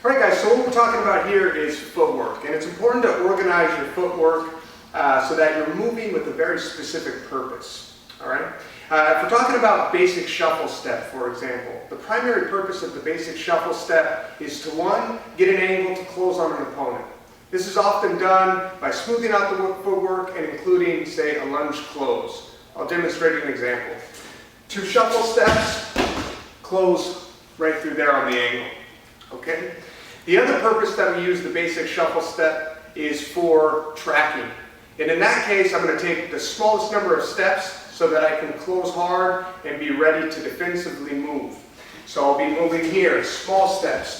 All right guys, so what we're talking about here is footwork, and it's important to organize your footwork so that you're moving with a very specific purpose. All right? If we're talking about basic shuffle step, for example, the primary purpose of the basic shuffle step is to, one, get an angle to close on an opponent. This is often done by smoothing out the footwork and including, say, a lunge close. I'll demonstrate an example. 2 shuffle steps, close right through there on the angle. Okay? The other purpose that we use the basic shuffle step is for tracking. And in that case, I'm going to take the smallest number of steps so that I can close hard and be ready to defensively move. So I'll be moving here, small steps,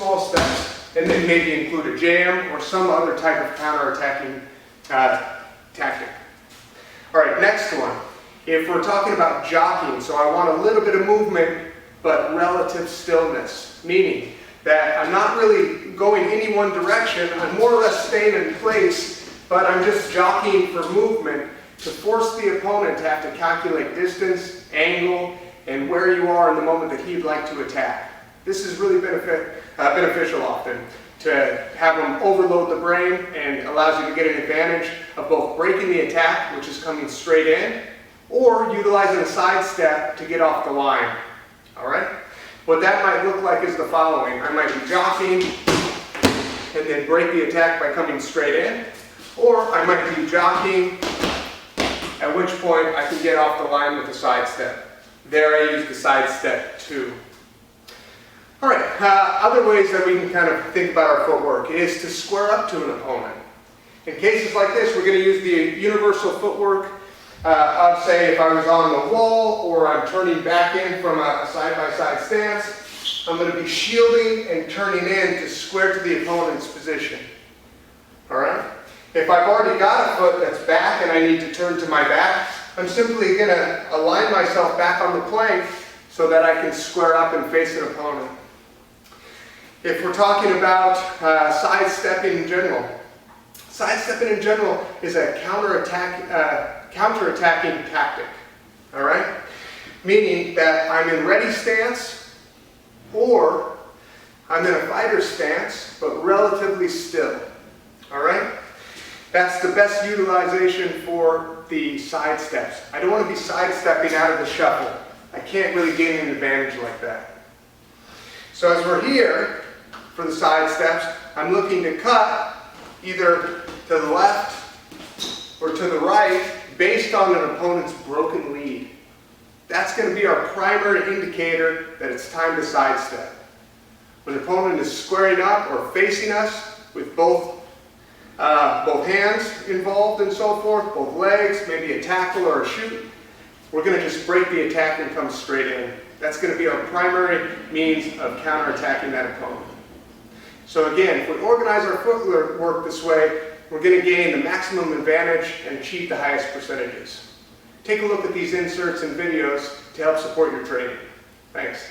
and then maybe include a jam or some other type of counter-attacking tactic. All right, next one. If we're talking about jockeying, so I want a little bit of movement but relative stillness, meaning that I'm not really going any one direction, I'm more or less staying in place, but I'm just jockeying for movement to force the opponent to have to calculate distance, angle, and where you are in the moment that he'd like to attack. This is really beneficial often to have them overload the brain, and allows you to get an advantage of both breaking the attack, which is coming straight in, or utilizing a side step to get off the line. All right? What that might look like is the following. I might be jockeying and then break the attack by coming straight in, or I might be jockeying, at which point I can get off the line with a side step. There I use the side step too. All right, other ways that we can kind of think about our footwork is to square up to an opponent. In cases like this, we're going to use the universal footwork of, say, if I was on the wall or I'm turning back in from a side-by-side stance, I'm going to be shielding and turning in to square to the opponent's position. All right? If I've already got a foot that's back and I need to turn to my back, I'm simply going to align myself back on the plank so that I can square up and face an opponent. If we're talking about sidestepping in general, sidestepping in general is a counter-attacking tactic. All right? Meaning that I'm in ready stance or I'm in a fighter stance but relatively still. All right? That's the best utilization for the side steps. I don't want to be sidestepping out of the shuffle. I can't really gain an advantage like that. So as we're here for the side steps, I'm looking to cut either to the left or to the right based on an opponent's broken lead. That's going to be our primary indicator that it's time to sidestep. When the opponent is squaring up or facing us with both hands involved and so forth, both legs, maybe a tackle or a shoot, we're going to just break the attack and come straight in. That's going to be our primary means of counterattacking that opponent. So again, if we organize our footwork this way, we're going to gain the maximum advantage and achieve the highest percentages. Take a look at these inserts and videos to help support your training. Thanks.